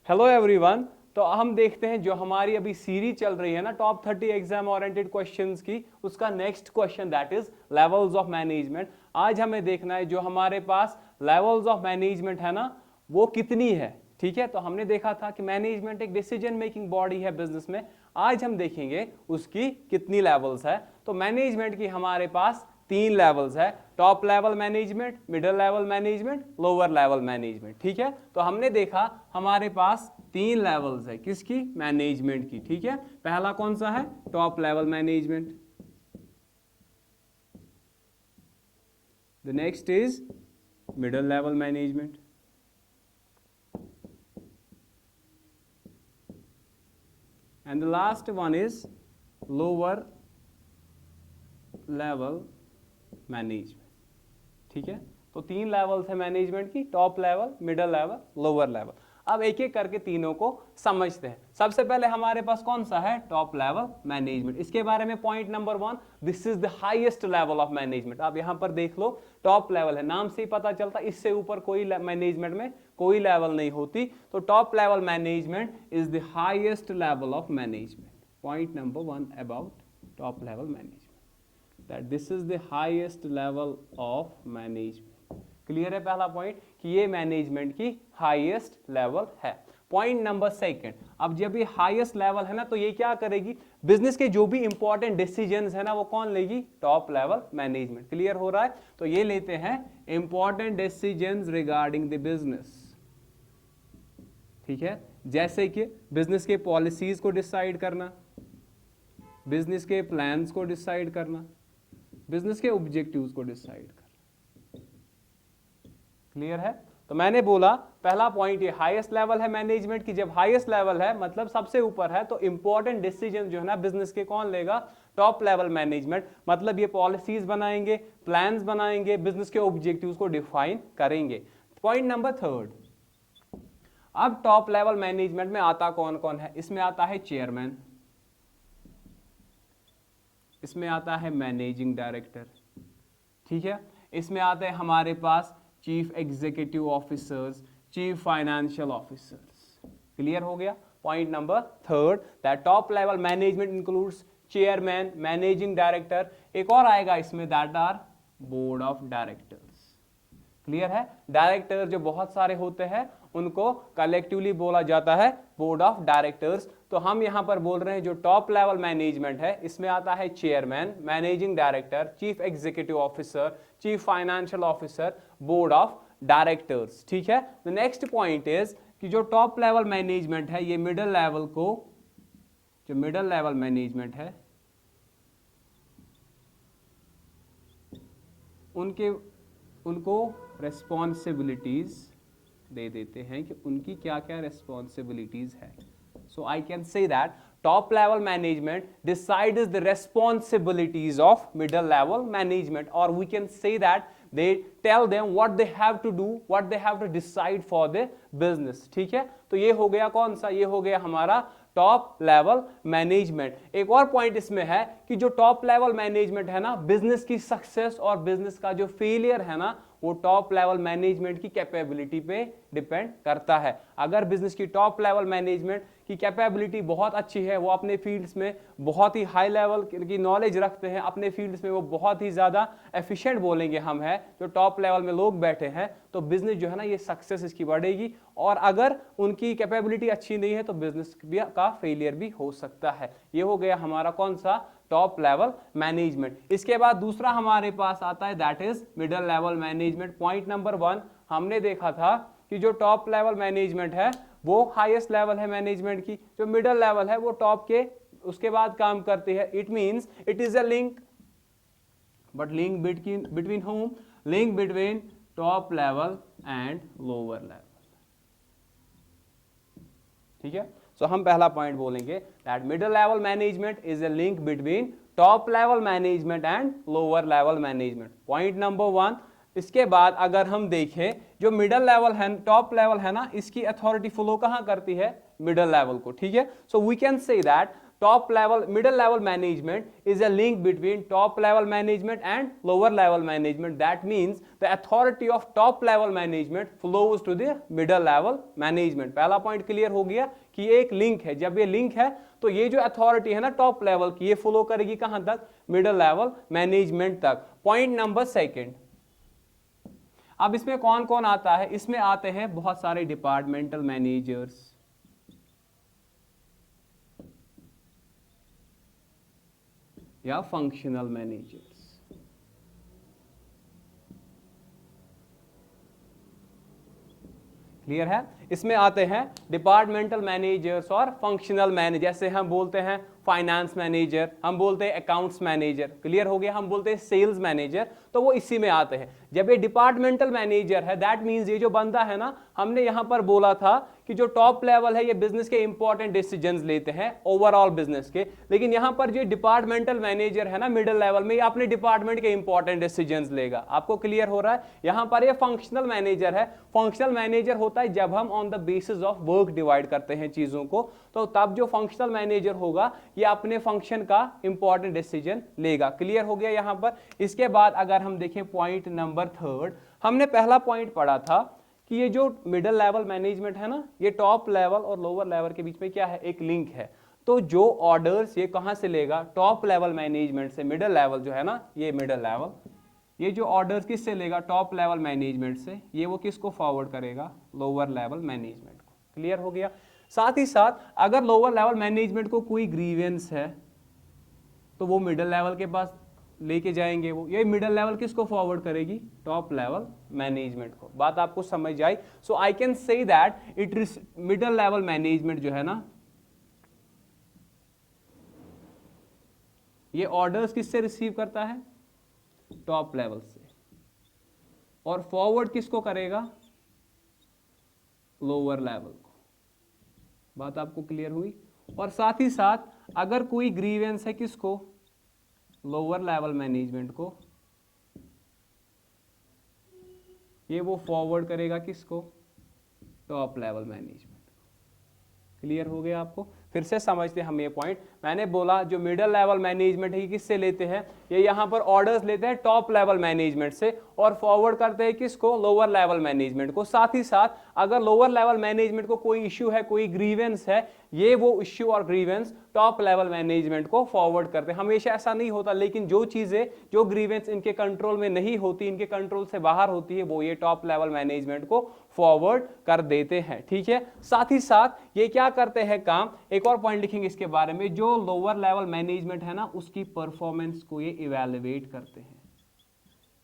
Hello everyone. तो हम देखते हैं जो हमारी अभी सीरीज चल रही है ना टॉप 30 एग्जाम ओरिएंटेड क्वेश्चंस की, उसका next question that is levels of management. आज हमें देखना है जो हमारे पास लेवल्स ऑफ मैनेजमेंट है ना वो कितनी है। ठीक है, तो हमने देखा था कि मैनेजमेंट एक डिसीजन मेकिंग बॉडी है बिजनेस में। आज हम देखेंगे उसकी कितनी लेवल्स है। तो मैनेजमेंट की हमारे पास 3 लेवल्स है, top level management, middle level management, lower level management. ठीक है, तो हमने देखा हमारे पास 3 लेवल्स है किसकी, मैनेजमेंट की। ठीक है, पहला कौन सा है, top level management. The next is middle level management, and the last one is lower level management. ठीक है, तो 3 लेवल्स है मैनेजमेंट की, top level, middle level, lower level. अब एक एक करके तीनों को समझते हैं। सबसे पहले हमारे पास कौन सा है, टॉप लेवल मैनेजमेंट। इसके बारे में point number 1, this is the highest level of management. आप यहां पर देख लो, टॉप लेवल है, नाम से ही पता चलता, इससे ऊपर कोई मैनेजमेंट में कोई लेवल नहीं होती। तो top level management is the highest level of management. Point number 1 about top level management, that this is the highest level of management। Clear है पहला पॉइंट कि ये मैनेजमेंट की हाईएस्ट लेवल है। पॉइंट नंबर 2, अब जब ये हाईएस्ट लेवल है ना तो ये क्या करेगी, बिजनेस के जो भी इंपॉर्टेंट डिसीजंस है ना वो कौन लेगी, टॉप लेवल मैनेजमेंट। क्लियर हो रहा है, तो ये लेते हैं important decisions regarding the business. ठीक है, जैसे कि बिजनेस के पॉलिसीज को डिसाइड करना, बिजनेस के प्लान्स को डिसाइड करना, बिजनेस के ऑब्जेक्टिव्स को डिसाइड कर। क्लियर है, तो मैंने बोला पहला पॉइंट ये हाईएस्ट लेवल है मैनेजमेंट की। जब हाईएस्ट लेवल है मतलब सबसे ऊपर है, तो इंपॉर्टेंट डिसीजन जो है ना बिजनेस के कौन लेगा, टॉप लेवल मैनेजमेंट। मतलब ये पॉलिसीज बनाएंगे, प्लान्स बनाएंगे, बिजनेस के ऑब्जेक्टिव्स को डिफाइन करेंगे। पॉइंट नंबर 3, अब टॉप लेवल मैनेजमेंट में आता कौन कौन है, इसमें आता है चेयरमैन, इसमें आता है मैनेजिंग डायरेक्टर। ठीक है, इसमें आते हैं हमारे पास chief executive officers, chief financial officers. Clear हो गया। Point number 3 that top level management includes chairman, managing director, एक और आएगा इसमें that are board of directors. Clear है, डायरेक्टर जो बहुत सारे होते हैं उनको कलेक्टिवली बोला जाता है बोर्ड ऑफ डायरेक्टर्स। तो हम यहां पर बोल रहे हैं जो टॉप लेवल मैनेजमेंट है इसमें आता है chairman, managing director, chief executive officer, chief financial officer, board of directors. ठीक है, द नेक्स्ट पॉइंट इज कि जो टॉप लेवल मैनेजमेंट है ये मिडिल लेवल को, जो मिडिल लेवल मैनेजमेंट है उनको रेस्पॉन्सिबिलिटीज दे देते हैं कि उनकी क्या क्या रेस्पॉन्सिबिलिटीज है। So I can say that top level management decides the responsibilities of middle level management, or we can say that they tell them what they have to do, what they have to decide for the business। ठीक है, तो ये हो गया कौन सा, ये हो गया हमारा टॉप लेवल मैनेजमेंट। एक और पॉइंट इसमें है कि जो टॉप लेवल मैनेजमेंट है ना, बिजनेस की सक्सेस और बिजनेस का जो फेलियर है ना वो टॉप लेवल मैनेजमेंट की कैपेबिलिटी पे डिपेंड करता है। अगर बिजनेस की टॉप लेवल मैनेजमेंट की कैपेबिलिटी बहुत अच्छी है, वो अपने फील्ड्स में बहुत ही हाई लेवल की नॉलेज रखते हैं, अपने फील्ड्स में वो बहुत ही ज़्यादा एफिशिएंट बोलेंगे हम हैं, जो टॉप लेवल में लोग बैठे हैं, तो बिजनेस जो है ना ये सक्सेस इसकी बढ़ेगी। और अगर उनकी कैपेबिलिटी अच्छी नहीं है तो बिजनेस का फेलियर भी हो सकता है। ये हो गया हमारा कौन सा, टॉप लेवल मैनेजमेंट। इसके बाद दूसरा हमारे पास आता है that is middle level management. Point number 1 हमने देखा था कि जो टॉप लेवल मैनेजमेंट है वो हाईएस्ट लेवल है मैनेजमेंट की, जो मिडिल लेवल है वो टॉप के उसके बाद काम करती है। It means it is a link, but link between home, link between top level and lower level. ठीक है, सो हम पहला पॉइंट बोलेंगे that middle level management is a link between top level management and lower level management. Point number 1। इसके बाद अगर हम देखें जो मिडिल लेवल है, टॉप लेवल है ना, इसकी अथॉरिटी फ्लो कहां करती है, मिडिल लेवल को। ठीक है, so we can say that top level, middle level management is a link between top level management and lower level management. That means the authority of top level management flows to the middle level management. पहला point clear हो गया कि ये एक link है. जब ये link है तो ये जो अथॉरिटी है ना टॉप लेवल की, ये फ्लो करेगी कहां तक? मिडिल लेवल मैनेजमेंट तक. Point number second. अब इसमें कौन कौन आता है? इसमें आते हैं बहुत सारे डिपार्टमेंटल मैनेजर्स, या फंक्शनल मैनेजर्स. क्लियर है? इसमें आते हैं डिपार्टमेंटल मैनेजर्स और फंक्शनल मैनेजर. जैसे हम बोलते हैं फाइनेंस मैनेजर, हम बोलते हैं अकाउंट्स मैनेजर. क्लियर हो गया? हम बोलते हैं सेल्स मैनेजर. तो वो इसी में आते हैं. जब ये डिपार्टमेंटल मैनेजर है, दैट मींस ये जो बंदा है ना, हमने यहां पर बोला था कि जो टॉप लेवल है ये बिजनेस के इंपॉर्टेंट डिसीजंस लेते हैं ओवरऑल बिजनेस के. लेकिन यहां पर जो डिपार्टमेंटल मैनेजर है ना मिडिल लेवल में, ये अपने डिपार्टमेंट के इंपॉर्टेंट डिसीजंस लेगा. आपको क्लियर हो रहा है? यहां पर ये फंक्शनल मैनेजर है. फंक्शनल मैनेजर होता है जब हम on the basis of work divide करते हैं चीजों को, तो तब जो फंक्शनल मैनेजर होगा ये अपने फंक्शन का इंपॉर्टेंट डिसीजन लेगा. क्लियर हो गया यहां पर? इसके बाद अगर हम देखें पॉइंट नंबर थर्ड, हमने पहला पॉइंट पढ़ा था कि ये जो मिडिल लेवल मैनेजमेंट है ना, ये टॉप लेवल और लोअर लेवल के बीच में क्या है? एक लिंक है. तो जो ऑर्डर्स ये कहां से लेगा? टॉप लेवल मैनेजमेंट से. मिडिल लेवल जो है ना, ये मिडिल लेवल, ये जो ऑर्डर्स किससे लेगा? टॉप लेवल मैनेजमेंट से. ये वो किसको फॉरवर्ड करेगा? लोअर लेवल मैनेजमेंट को. क्लियर हो गया? साथ ही साथ अगर लोअर लेवल मैनेजमेंट को कोई ग्रीवेंस है तो वो मिडिल लेवल के पास लेके जाएंगे. वो ये मिडिल लेवल किसको फॉरवर्ड करेगी? टॉप लेवल मैनेजमेंट को. बात आपको समझ आई? So I can say that it middle level management जो है ना, ये ऑर्डर्स किससे रिसीव करता है? टॉप लेवल से. और फॉरवर्ड किसको करेगा? लोअर लेवल को. बात आपको क्लियर हुई? और साथ ही साथ अगर कोई ग्रीवेंस है किसको? लोअर लेवल मैनेजमेंट को, ये वो फॉरवर्ड करेगा किसको? Top level management. क्लियर हो गया आपको? फिर से समझते हैं हम ये पॉइंट. मैंने बोला जो मिडिल लेवल मैनेजमेंट है किससे लेते हैं? ये यहां पर ऑर्डर्स लेते हैं टॉप लेवल मैनेजमेंट से और फॉरवर्ड करते हैं किसको? लोअर लेवल मैनेजमेंट को. साथ ही साथ अगर लोअर लेवल मैनेजमेंट को कोई इश्यू है, कोई ग्रीवेंस है, ये वो इश्यू और ग्रीवेंस टॉप लेवल मैनेजमेंट को फॉरवर्ड करते हैं. हमेशा ऐसा नहीं होता, लेकिन जो चीजें, जो ग्रीवेंस इनके कंट्रोल में नहीं होती, इनके कंट्रोल से बाहर होती है, वो ये टॉप लेवल मैनेजमेंट को फॉरवर्ड कर देते हैं. ठीक है? साथ ही साथ ये क्या करते हैं काम? एक और पॉइंट लिखेंगे इसके बारे में. जो लोअर लेवल मैनेजमेंट है ना, उसकी परफॉर्मेंस को ये इवैल्यूएट करते हैं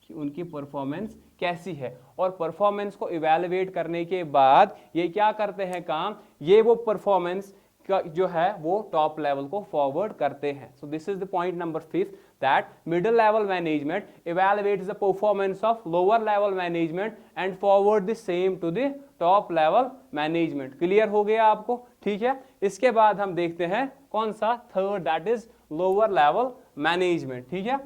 कि उनकी परफॉर्मेंस कैसी है. और परफॉर्मेंस को इवैल्यूएट करने के बाद ये क्या करते हैं काम? ये वो परफॉर्मेंस जो है वो टॉप लेवल को फॉरवर्ड करते हैं. सो this is the point number 5, that middle level management evaluates the performance of lower level management and forward the same to the top level management. Clear हो गया आपको? ठीक है? इसके बाद हम देखते हैं कौन सा? Third, that is lower level management. ठीक है?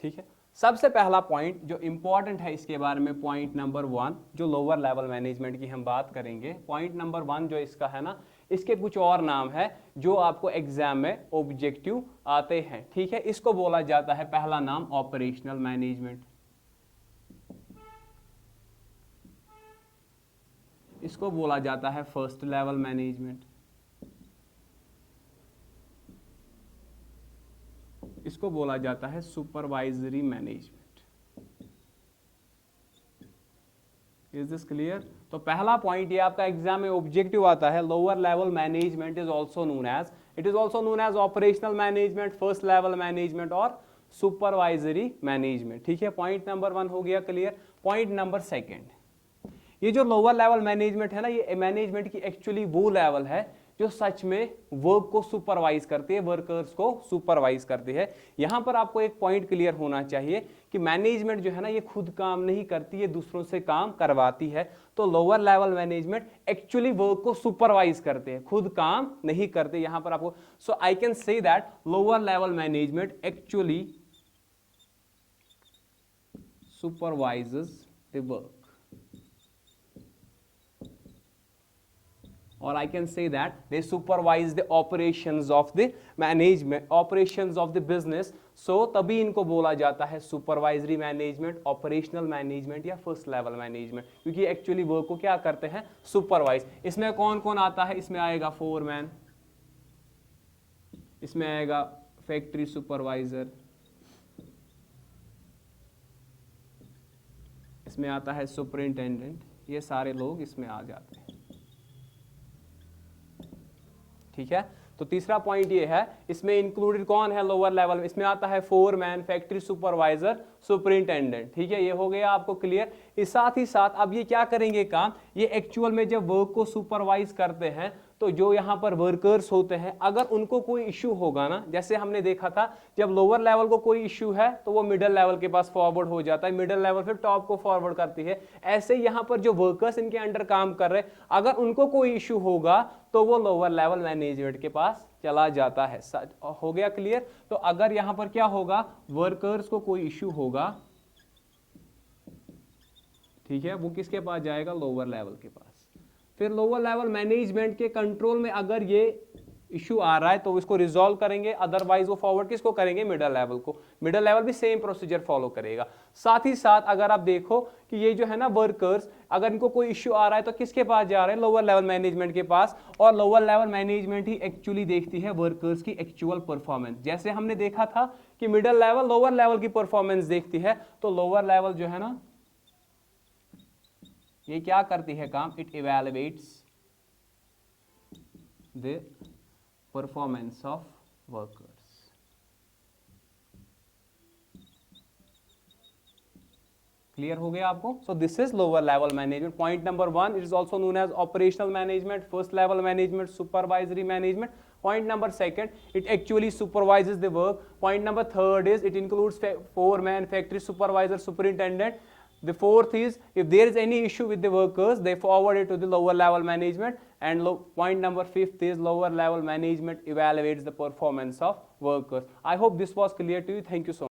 ठीक है? सबसे पहला पॉइंट जो इंपॉर्टेंट है इसके बारे में, पॉइंट नंबर 1, जो लोअर लेवल मैनेजमेंट की हम बात करेंगे. पॉइंट नंबर 1 जो इसका है ना, इसके कुछ और नाम है जो आपको एग्जाम में ऑब्जेक्टिव आते हैं. ठीक है? इसको बोला जाता है, पहला नाम ऑपरेशनल मैनेजमेंट. इसको बोला जाता है फर्स्ट लेवल मैनेजमेंट. इसको बोला जाता है supervisory management. Is this clear? तो पहला पॉइंट ये आपका एग्जाम में ऑब्जेक्टिव आता है. Lower level management is also known as operational management, first level management और सुपरवाइजरी मैनेजमेंट. ठीक है? पॉइंट नंबर 1 हो गया क्लियर. पॉइंट नंबर 2, ये जो लोअर लेवल मैनेजमेंट है ना, ये मैनेजमेंट की एक्चुअली वो लेवल है जो सच में वर्क को सुपरवाइज करती है, वर्कर्स को सुपरवाइज करती है. यहां पर आपको एक पॉइंट क्लियर होना चाहिए कि मैनेजमेंट जो है ना, ये खुद काम नहीं करती है, दूसरों से काम करवाती है. तो lower level management actually work को सुपरवाइज करते हैं, खुद काम नहीं करते. यहां पर आपको, so I can say that lower level management actually supervises the work, or I can say that they supervise the operations of the management, operations of the business. So तभी इनको बोला जाता है सुपरवाइजरी मैनेजमेंट, ऑपरेशनल मैनेजमेंट या first level management, क्योंकि actually work को क्या करते हैं, सुपरवाइज. इसमें कौन कौन आता है, इसमें आएगा फोरमैन, इसमें आएगा फैक्ट्री सुपरवाइजर, इसमें आता है सुपरिंटेंडेंट, ये सारे लोग इसमें आ जाते हैं. ठीक है, तो तीसरा पॉइंट ये है, इसमें इंक्लूडेड कौन है लोअर लेवल में, इसमें आता है फोरमैन, फैक्ट्री सुपरवाइजर, सुपरिंटेंडेंट. ठीक है, ये हो गया आपको क्लियर. इस साथ ही साथ अब ये क्या करेंगे काम, ये एक्चुअल में जब वर्क को सुपरवाइज करते हैं तो जो यहाँ पर वर्कर्स होते हैं, अगर उनको कोई इश्यू होगा ना, जैसे हमने देखा था जब लोअर लेवल को कोई इश्यू है तो वो मिडिल लेवल के पास फॉरवर्ड हो जाता है, मिडिल लेवल फिर टॉप को फॉरवर्ड करती है. ऐसे यहाँ पर जो वर्कर्स इनके अंडर काम कर रहे हैं, अगर उनको कोई इश्यू होगा तो वो लोअर लेवल मैनेजमेंट के पास चला जाता है. हो गया क्लियर. तो अगर यहाँ पर क्या होगा, वर्कर्स को कोई इश्यू होगा, ठीक है, वो किसके पास जाएगा, लोअर लेवल के पास. फिर लोअर लेवल मैनेजमेंट के कंट्रोल में अगर ये इशू आ रहा है तो इसको रिजॉल्व करेंगे, अदरवाइज वो फॉरवर्ड किसको करेंगे, मिडिल लेवल को. मिडिल लेवल भी सेम प्रोसीजर फॉलो करेगा. साथ ही साथ अगर आप देखो कि ये जो है ना वर्कर्स, अगर इनको कोई इश्यू आ रहा है तो किसके पास जा रहे हैं, लोअर लेवल मैनेजमेंट के पास. और लोअर लेवल मैनेजमेंट ही एक्चुअली देखती है वर्कर्स की एक्चुअल परफॉर्मेंस. जैसे हमने देखा था कि मिडिल लेवल लोअर लेवल की परफॉर्मेंस देखती है, तो लोअर लेवल जो है ना ये क्या करती है काम, it evaluates the performance of workers. Clear हो गया आपको. So this is lower level management. Point number 1, it is also known as operational management, first level management, supervisory management. Point number 2, it actually supervises the work. Point number 3 is it includes foreman, factory supervisor, superintendent. The 4th is if there is any issue with the workers, they forward it to the lower level management. And point number 5 is lower level management evaluates the performance of workers. I hope this was clear to you. Thank you so much.